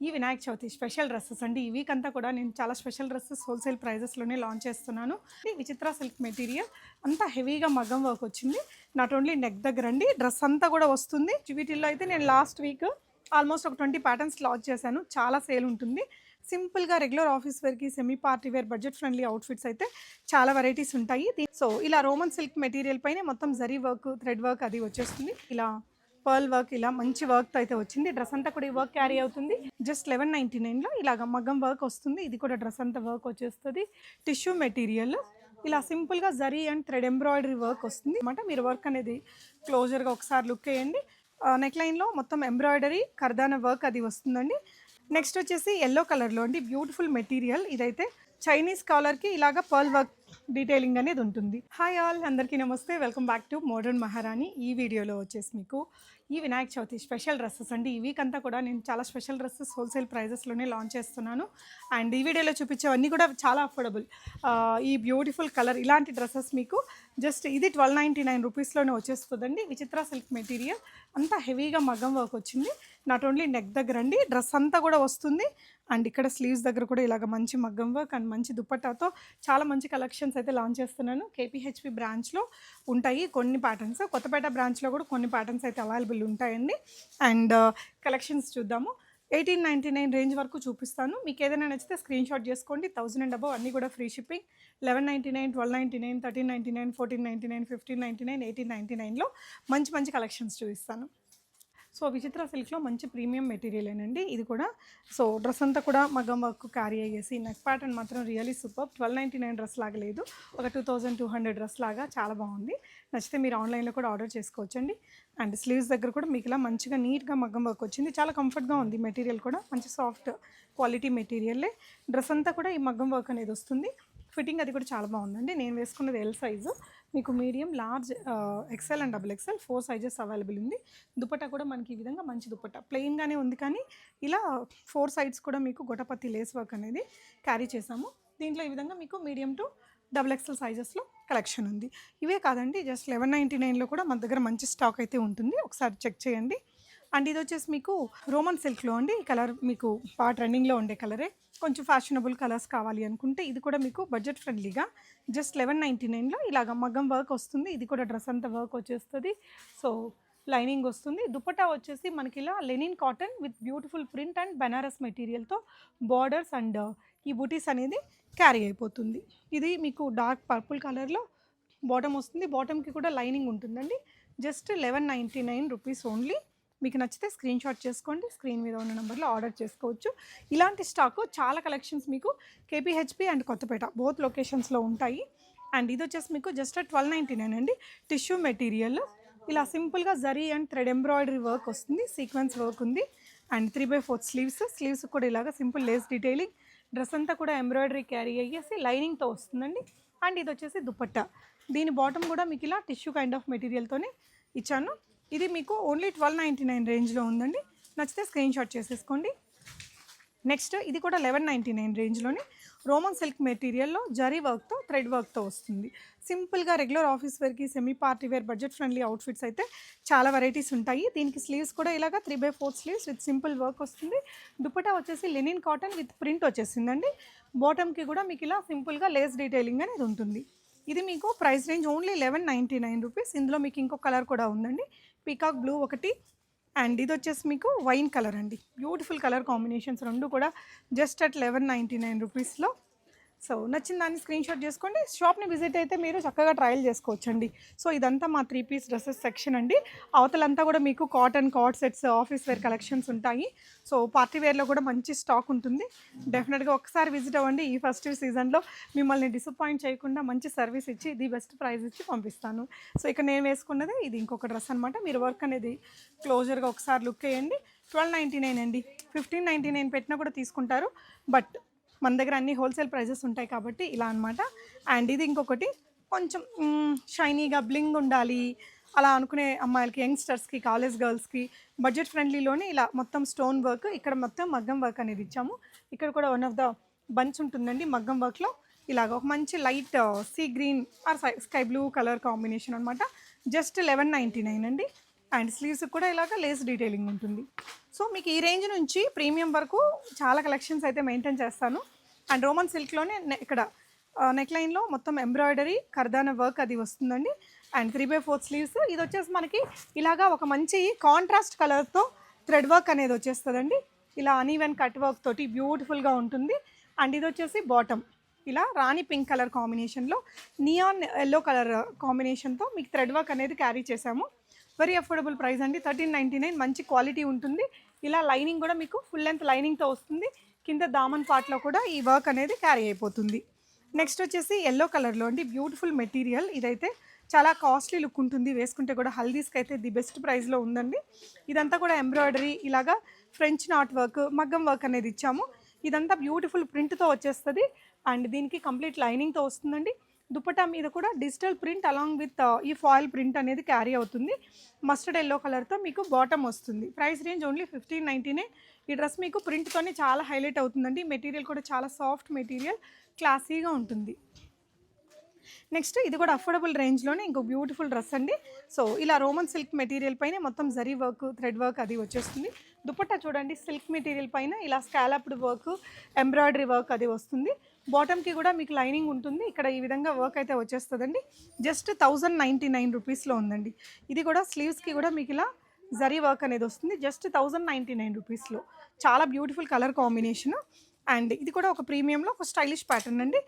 ఈ Vinayaka Chavithi special dresses అండి. ఈ వీక్ అంతా కూడా నేను చాలా స్పెషల్ డ్రెస్సెస్ హోల్సేల్ ప్రైజెస్లోనే లాంచ్ చేస్తున్నాను. ఇది విచిత్ర సిల్క్ మెటీరియల్ అంతా హెవీగా మగ్గం వర్క్ వచ్చింది. నాట్ ఓన్లీ నెక్ దగ్గర అండి, డ్రెస్ అంతా కూడా వస్తుంది. వీటిల్లో అయితే నేను లాస్ట్ వీక్ ఆల్మోస్ట్ ఒక 20 ప్యాటర్న్స్ లాంచ్ చేశాను. చాలా సేల్ ఉంటుంది. సింపుల్గా రెగ్యులర్ ఆఫీస్ వేర్కి, semi party wear, budget friendly outfits అయితే చాలా వెరైటీస్ ఉంటాయి. సో ఇలా రోమన్ సిల్క్ మెటీరియల్ పైన మొత్తం జరీ వర్క్, థ్రెడ్ వర్క్ అది వచ్చేస్తుంది. ఇలా పర్ల్ వర్క్, ఇలా మంచి వర్క్ అయితే వచ్చింది. డ్రెస్ అంతా కూడా ఈ వర్క్ క్యారీ అవుతుంది. జస్ట్ 1199లో ఇలాగ మగ్గం వర్క్ వస్తుంది. ఇది కూడా డ్రెస్ అంతా వర్క్ వచ్చేస్తుంది. టిష్యూ మెటీరియల్ ఇలా సింపుల్గా zari and thread embroidery work వస్తుంది అనమాట. మీరు వర్క్ అనేది క్లోజర్గా ఒకసారి లుక్ వేయండి. నెక్ లైన్లో మొత్తం ఎంబ్రాయిడరీ, కర్దానా వర్క్ అది వస్తుందండి. నెక్స్ట్ వచ్చేసి ఎల్లో కలర్లో అండి, బ్యూటిఫుల్ మెటీరియల్. ఇదైతే చైనీస్ కాలర్కి ఇలాగ పర్ల్ వర్క్ డీటెయిలింగ్ అనేది ఉంటుంది. హాయ్ ఆల్, అందరికీ నమస్తే. వెల్కమ్ బ్యాక్ టు మోడర్న్ మహారాణి. ఈ వీడియోలో వచ్చేసి మీకు ఈ వినాయక చవితి స్పెషల్ డ్రెస్సెస్ అండి. ఈ వీక్ అంతా కూడా నేను చాలా స్పెషల్ డ్రెస్సెస్ హోల్సేల్ ప్రైజెస్లోనే లాంచ్ చేస్తున్నాను. అండ్ ఈ వీడియోలో చూపించేవన్నీ కూడా చాలా అఫోర్డబుల్. ఈ బ్యూటిఫుల్ కలర్ ఇలాంటి డ్రెస్సెస్ మీకు జస్ట్ ఇది 1299 రూపీస్లోనే వచ్చేస్తుందండి. విచిత్ర సిల్క్ మెటీరియల్ అంతా హెవీగా మగ్గం వర్క్ వచ్చింది. నాట్ ఓన్లీ నెక్ దగ్గర అండి, డ్రెస్ అంతా కూడా వస్తుంది. అండ్ ఇక్కడ స్లీవ్స్ దగ్గర కూడా ఇలాగ మంచి మగ్గం వర్క్ అండ్ మంచి దుపట్టాతో చాలా మంచి కలెక్షన్స్ అయితే లాంచ్ చేస్తున్నాను. కేపీహెచ్పి బ్రాంచ్లో ఉంటాయి కొన్ని ప్యాటర్న్స్, కొత్తపేట బ్రాంచ్లో కూడా కొన్ని ప్యాటర్న్స్ అయితే అవైలబుల్ ఉంటాయండి. అండ్ కలెక్షన్స్ చూద్దాము. 1899 రేంజ్ వరకు చూపిస్తాను. మీకు ఏదైనా నచ్చితే స్క్రీన్ షాట్ చేసుకోండి. 1000 అండ్ అబవ్ అన్నీ కూడా ఫ్రీ షిప్పింగ్. 1199, 1299, 1399, 1499, 1599, 1899లో మంచి మంచి కలెక్షన్స్ చూపిస్తాను. సో విచిత్ర సిల్క్లో మంచి ప్రీమియం మెటీరియలేనండి ఇది కూడా. సో డ్రెస్ అంతా కూడా మగ్గం వర్క్ క్యారీ అయ్యేసి, నెక్ ప్యాటర్న్ మాత్రం రియలీ సూపర్. 1299 డ్రెస్ లాగా లేదు, ఒక 2200 డ్రెస్ లాగా చాలా బాగుంది. నచ్చితే మీరు ఆన్లైన్లో కూడా ఆర్డర్ చేసుకోవచ్చండి. అండ్ స్లీవ్స్ దగ్గర కూడా మీకు ఇలా మంచిగా నీట్గా మగ్గం వర్క్ వచ్చింది. చాలా కంఫర్ట్గా ఉంది. మెటీరియల్ కూడా మంచి సాఫ్ట్ క్వాలిటీ మెటీరియల్లే. డ్రెస్ అంతా కూడా ఈ మగ్గం వర్క్ అనేది వస్తుంది. ఫిట్టింగ్ అది కూడా చాలా బాగుందండి. నేను వేసుకున్నది ఎల్ సైజు. మీకు medium, large, XL and double XL 4 sizes available ఉంది. దుపట్టా కూడా మనకి ఈ విధంగా మంచి దుపట్టా ప్లెయిన్గానే ఉంది, కానీ ఇలా 4 సైడ్స్ కూడా మీకు గొటపత్తి లేస్ వర్క్ అనేది క్యారీ చేసాము. దీంట్లో ఈ విధంగా మీకు మీడియం టు డబుల్ ఎక్సెల్ సైజెస్లో కలెక్షన్ ఉంది. ఇవే కాదండి, జస్ట్ 1199లో కూడా మన దగ్గర మంచి స్టాక్ అయితే ఉంటుంది. ఒకసారి చెక్ చేయండి. అండ్ ఇది వచ్చేసి మీకు రోమన్ సిల్క్లో అండి. ఈ కలర్ మీకు బాగా ట్రెండింగ్లో ఉండే కలరే. కొంచెం ఫ్యాషనబుల్ కలర్స్ కావాలి అనుకుంటే ఇది కూడా మీకు బడ్జెట్ ఫ్రెండ్లీగా జస్ట్ 1199లో ఇలాగ మగ్గం వర్క్ వస్తుంది. ఇది కూడా డ్రెస్ అంతా వర్క్ వచ్చేస్తుంది. సో లైనింగ్ వస్తుంది. దుపట్టా వచ్చేసి మనకి ఇలా linen cotton with beautiful print and Banaras మెటీరియల్తో బార్డర్స్ అండ్ ఈ బూటీస్ అనేది క్యారీ అయిపోతుంది. ఇది మీకు డార్క్ పర్పుల్ కలర్లో బాటమ్ వస్తుంది. బాటమ్కి కూడా లైనింగ్ ఉంటుందండి. Just 1199 rupees only. మీకు నచ్చితే స్క్రీన్ షాట్ చేసుకోండి. స్క్రీన్ మీద ఉన్న నెంబర్లో ఆర్డర్ చేసుకోవచ్చు. ఇలాంటి స్టాకు చాలా కలెక్షన్స్ మీకు కేపీహెచ్పి అండ్ కొత్తపేట బోత్ లొకేషన్స్లో ఉంటాయి. అండ్ ఇది వచ్చేసి మీకు జస్ట్ 1299 అండి. టిష్యూ మెటీరియల్ ఇలా సింపుల్గా zari and thread embroidery work వస్తుంది. సీక్వెన్స్ వర్క్ ఉంది. అండ్ 3/4 స్లీవ్స్ కూడా ఇలాగ సింపుల్ లేస్ డీటెయిలింగ్. డ్రెస్ అంతా కూడా ఎంబ్రాయిడరీ క్యారీ అయ్యేసి లైనింగ్తో వస్తుందండి. అండ్ ఇది వచ్చేసి దుపట్టా. దీని బాటమ్ కూడా మీకు ఇలా టిష్యూ కైండ్ ఆఫ్ మెటీరియల్తోనే ఇచ్చాను. ఇది మీకు ఓన్లీ 1299 రేంజ్లో ఉందండి. నచ్చితే స్క్రీన్ షాట్ చేసేసుకోండి. నెక్స్ట్ ఇది కూడా 1199 రేంజ్లోనే రోమన్ సిల్క్ మెటీరియల్లో జరీ వర్క్తో, థ్రెడ్ వర్క్తో వస్తుంది. సింపుల్గా రెగ్యులర్ ఆఫీస్ వేర్కి, semi party wear, budget friendly outfits అయితే చాలా వెరైటీస్ ఉంటాయి. దీనికి స్లీవ్స్ కూడా ఇలాగ 3/4 స్లీవ్స్ విత్ సింపుల్ వర్క్ వస్తుంది. దుపట్టా వచ్చేసి లెనిన్ కాటన్ విత్ ప్రింట్ వచ్చేసిందండి. బాటమ్కి కూడా మీకు ఇలా సింపుల్గా లేస్ డీటెయిలింగ్ అనేది ఉంటుంది. ఇది మీకు ప్రైస్ రేంజ్ ఓన్లీ 1199 రూపీస్. ఇందులో మీకు ఇంకో కలర్ కూడా ఉందండి, పీకాక్ బ్లూ ఒకటి, అండ్ ఇది వచ్చేసి మీకు వైన్ కలర్ అండి. బ్యూటిఫుల్ కలర్ కాంబినేషన్స్ రెండు కూడా జస్ట్ అట్ 1199 రూపీస్లో. సో నచ్చిన దాన్ని స్క్రీన్ షాట్ చేసుకోండి. షాప్ని విజిట్ అయితే మీరు చక్కగా ట్రయల్ చేసుకోవచ్చండి. సో ఇదంతా మా 3 పీస్ డ్రెస్సెస్ సెక్షన్ అండి. అవతలంతా కూడా మీకు cotton co-ord sets, office wear collections ఉంటాయి. సో పార్టీ వేర్లో కూడా మంచి స్టాక్ ఉంటుంది. డెఫినెట్గా ఒకసారి విజిట్ అవ్వండి. ఈ ఫెస్టివ్ సీజన్లో మిమ్మల్ని డిసప్పాయింట్ చేయకుండా మంచి సర్వీస్ ఇచ్చి ది బెస్ట్ ప్రైస్ ఇచ్చి పంపిస్తాను. సో ఇక్కడ నేను వేసుకున్నది ఇది ఇంకొక డ్రెస్ అనమాట. మీరు వర్క్ అనేది క్లోజర్గా ఒకసారి లుక్ వేయండి. 1299 అండి. 1599 పెట్టినా కూడా తీసుకుంటారు. బట్ మన దగ్గర అన్ని హోల్సేల్ ప్రైజెస్ ఉంటాయి కాబట్టి ఇలా అనమాట. అండ్ ఇది ఇంకొకటి కొంచెం షైనీగా బ్లింగ్ ఉండాలి అలా అనుకునే అమ్మాయిలకి, యంగ్స్టర్స్కి, కాలేజ్ గర్ల్స్కి బడ్జెట్ ఫ్రెండ్లీలోనే ఇలా మొత్తం స్టోన్ వర్క్, ఇక్కడ మొత్తం మగ్గం వర్క్ అనేది ఇచ్చాము. ఇక్కడ కూడా వన్ ఆఫ్ ద బంచ్ ఉంటుందండి మగ్గం వర్క్లో. ఇలాగ ఒక మంచి light sea green are sky blue colour combination అనమాట. జస్ట్ 1199 అండి. అండ్ స్లీవ్స్ కూడా ఇలాగ లేస్ డీటెయిలింగ్ ఉంటుంది. సో మీకు ఈ రేంజ్ నుంచి ప్రీమియం వరకు చాలా కలెక్షన్స్ అయితే మెయింటైన్ చేస్తాను. అండ్ రోమన్ సిల్క్లోనే ఇక్కడ నెక్ లైన్లో మొత్తం ఎంబ్రాయిడరీ కర్దానా వర్క్ అది వస్తుందండి. And 3/4 sleeves. ఇది వచ్చేసి మనకి ఇలాగా ఒక మంచి కాంట్రాస్ట్ కలర్తో థ్రెడ్ వర్క్ అనేది వచ్చేస్తుందండి. ఇలా అనీవెన్ కట్ వర్క్ తోటి బ్యూటిఫుల్గా ఉంటుంది. అండ్ ఇది వచ్చేసి బాటమ్ ఇలా రాణి పింక్ కలర్ కాంబినేషన్లో నియాన్ ఎల్లో కలర్ కాంబినేషన్తో మీకు థ్రెడ్ వర్క్ అనేది క్యారీ చేసాము. వెరీ అఫోర్డబుల్ ప్రైస్ అండి, 1399. మంచి క్వాలిటీ ఉంటుంది. ఇలా లైనింగ్ కూడా మీకు ఫుల్ లెంత్ లైనింగ్తో వస్తుంది. కింద దామన్ పార్ట్లో కూడా ఈ వర్క్ అనేది క్యారీ అయిపోతుంది. నెక్స్ట్ వచ్చేసి ఎల్లో కలర్లో అండి, బ్యూటిఫుల్ మెటీరియల్. ఇదైతే చాలా కాస్ట్లీ లుక్ ఉంటుంది, వేసుకుంటే కూడా హల్దీస్కి అయితే ది బెస్ట్ ప్రైస్లో ఉందండి. ఇదంతా కూడా ఎంబ్రాయిడరీ ఇలాగా ఫ్రెంచ్ నాట్ వర్క్ మగ్గం వర్క్ అనేది ఇచ్చాము. ఇదంతా బ్యూటిఫుల్ ప్రింట్తో వచ్చేస్తుంది. అండ్ దీనికి కంప్లీట్ లైనింగ్తో వస్తుందండి. దుపట్టా మీద కూడా డిజిటల్ ప్రింట్ అలాంగ్ విత్ ఈ ఫాయిల్ ప్రింట్ అనేది క్యారీ అవుతుంది. మస్టర్డ్ ఎల్లో కలర్తో మీకు బాటమ్ వస్తుంది. Price range only 1599. ఈ డ్రెస్ మీకు ప్రింట్తోనే చాలా హైలైట్ అవుతుందండి. మెటీరియల్ కూడా చాలా సాఫ్ట్ మెటీరియల్, క్లాసీగా ఉంటుంది. నెక్స్ట్ ఇది కూడా అఫోర్డబుల్ రేంజ్లోనే ఇంకో బ్యూటిఫుల్ డ్రెస్ అండి. సో ఇలా రోమన్ సిల్క్ మెటీరియల్ పైన మొత్తం జరీ వర్క్ థ్రెడ్ వర్క్ అది వచ్చేస్తుంది. దుపట్టా చూడండి, సిల్క్ మెటీరియల్ పైన ఇలా స్కాలప్డ్ వర్క్ ఎంబ్రాయిడరీ వర్క్ అది వస్తుంది. బాటమ్కి కూడా మీకు లైనింగ్ ఉంటుంది. ఇక్కడ ఈ విధంగా వర్క్ అయితే వచ్చేస్తుందండి. జస్ట్ 1099 రూపీస్లో ఉందండి. ఇది కూడా స్లీవ్స్కి కూడా మీకు ఇలా జరీ వర్క్ అనేది వస్తుంది. జస్ట్ 1099 రూపీస్లో. చాలా బ్యూటిఫుల్ కలర్ కాంబినేషన్. అండ్ ఇది కూడా ఒక ప్రీమియంలో ఒక స్టైలిష్ ప్యాటర్న్ అండి.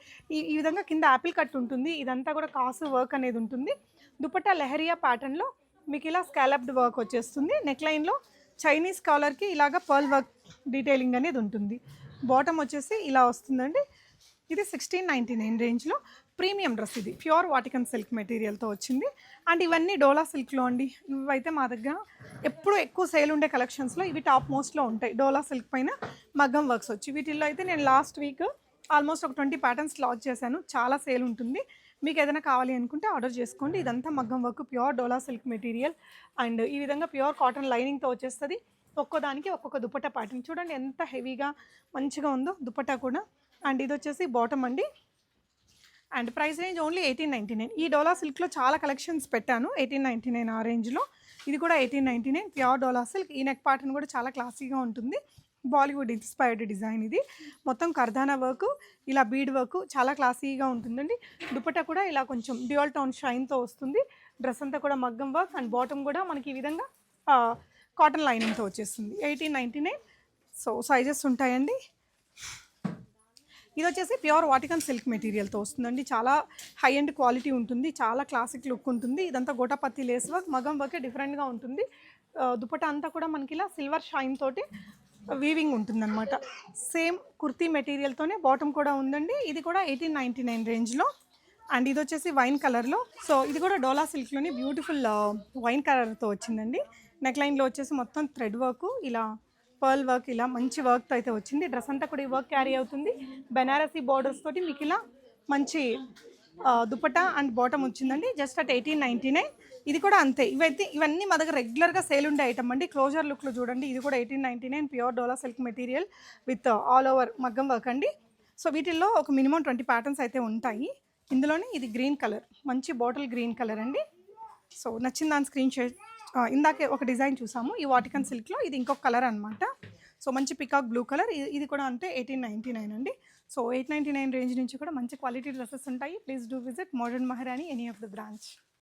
ఈ విధంగా కింద యాపిల్ కట్ ఉంటుంది. ఇదంతా కూడా కాసు వర్క్ అనేది ఉంటుంది. దుపట్టా లెహరియా ప్యాటర్న్లో మీకు ఇలా స్కాలప్డ్ వర్క్ వచ్చేస్తుంది. నెక్ లైన్లో చైనీస్ కాలర్కి ఇలాగ పర్ల్ వర్క్ డీటెయిలింగ్ అనేది ఉంటుంది. బాటమ్ వచ్చేసి ఇలా వస్తుందండి. ఇది 1699 రేంజ్లో ప్రీమియం డ్రెస్. ఇది ప్యూర్ వాటికన్ సిల్క్ మెటీరియల్తో వచ్చింది. అండ్ ఇవన్నీ డోలా సిల్క్లో అండి. ఇవైతే మా దగ్గర ఎప్పుడు ఎక్కువ సేల్ ఉండే కలెక్షన్స్లో ఇవి టాప్ మోస్ట్లో ఉంటాయి. డోలా సిల్క్ పైన మగ్గం వర్క్స్ వచ్చి వీటిల్లో అయితే నేను లాస్ట్ వీక్ ఆల్మోస్ట్ ఒక 20 ప్యాటర్న్స్ లాంచ్ చేశాను. చాలా సేల్ ఉంటుంది. మీకు ఏదైనా కావాలి అనుకుంటే ఆర్డర్ చేసుకోండి. ఇదంతా మగ్గం work pure dola silk material. And ఈ విధంగా ప్యూర్ కాటన్ లైనింగ్తో వచ్చేస్తుంది. ఒక్కోదానికి ఒక్కొక్క దుపట్టా ప్యాటర్న్ చూడండి ఎంత హెవీగా మంచిగా ఉందో దుపట్టా కూడా. అండ్ ఇది వచ్చేసి బాటమ్ అండి. And price range only 1899. ఈ డోలా సిల్క్లో చాలా కలెక్షన్స్ పెట్టాను. 1899 ఆ రేంజ్లో. ఇది కూడా 1899 ప్యూర్ డోలా సిల్క్. ఈ నెక్ ప్యాటర్న్ కూడా చాలా క్లాసీగా ఉంటుంది. బాలీవుడ్ ఇన్స్పైర్డ్ డిజైన్ ఇది. మొత్తం కర్దానా వర్క్ ఇలా బీడ్ వర్క్ చాలా క్లాసీగా ఉంటుందండి. దుపట్టా కూడా ఇలా కొంచెం డ్యూయల్ టోన్ షైన్తో వస్తుంది. డ్రెస్ అంతా కూడా మగ్గం వర్క్. అండ్ బాటమ్ కూడా మనకి ఈ విధంగా కాటన్ లైనింగ్తో వచ్చేస్తుంది. 1899. సో సైజెస్ ఉంటాయండి. ఇది వచ్చేసి ప్యూర్ వాటికన్ సిల్క్ మెటీరియల్తో వస్తుందండి. చాలా హై అండ్ క్వాలిటీ ఉంటుంది. చాలా క్లాసిక్ లుక్ ఉంటుంది. ఇదంతా గోటాపత్తి లేస్ వర్క్ మగం వర్కే డిఫరెంట్గా ఉంటుంది. దుపట్టా అంతా కూడా మనకి ఇలా సిల్వర్ షైన్ తోటి వీవింగ్ ఉంటుందన్నమాట. సేమ్ కుర్తీ మెటీరియల్తోనే బాటమ్ కూడా ఉందండి. ఇది కూడా 1899 రేంజ్లో. అండ్ ఇది వచ్చేసి వైన్ కలర్లో. సో ఇది కూడా డోలా సిల్క్లోని బ్యూటిఫుల్ వైన్ కలర్తో వచ్చిందండి. నెక్ లైన్లో వచ్చేసి మొత్తం థ్రెడ్ వర్క్ ఇలా పర్ల్ వర్క్ ఇలా మంచి వర్క్తో అయితే వచ్చింది. డ్రెస్ అంతా కూడా ఈ వర్క్ క్యారీ అవుతుంది. బెనారసీ బార్డర్స్ తోటి మీకు ఇలా మంచి దుపట్టా అండ్ బాటమ్ వచ్చిందండి. Just at 1899. ఇది కూడా అంతే. ఇవన్నీ మా దగ్గర రెగ్యులర్గా సేల్ ఉండే ఐటమ్ అండి. క్లోజర్ లుక్లో చూడండి. ఇది కూడా 1899 pure dola silk material with all over మగ్గం వర్క్ అండి. సో వీటిల్లో ఒక మినిమం 20 ప్యాటర్న్స్ అయితే ఉంటాయి. ఇందులోనే ఇది గ్రీన్ కలర్, మంచి బాటిల్ గ్రీన్ కలర్ అండి. సో నచ్చిన దాని స్క్రీన్ షాట్. ఇందాకే ఒక డిజైన్ చూసాము ఈ వాటికన్ సిల్క్లో. ఇది ఇంకొక కలర్ అనమాట. సో మంచి పికాక్ బ్లూ కలర్. ఇది కూడా అంతే 1899 అండి. సో 899 రేంజ్ నుంచి కూడా మంచి క్వాలిటీ డ్రెస్సెస్ ఉంటాయి. ప్లీజ్ డూ విజిట్ మోడర్న్ మహారాణి ఎనీ ఆఫ్ ద బ్రాంచ్.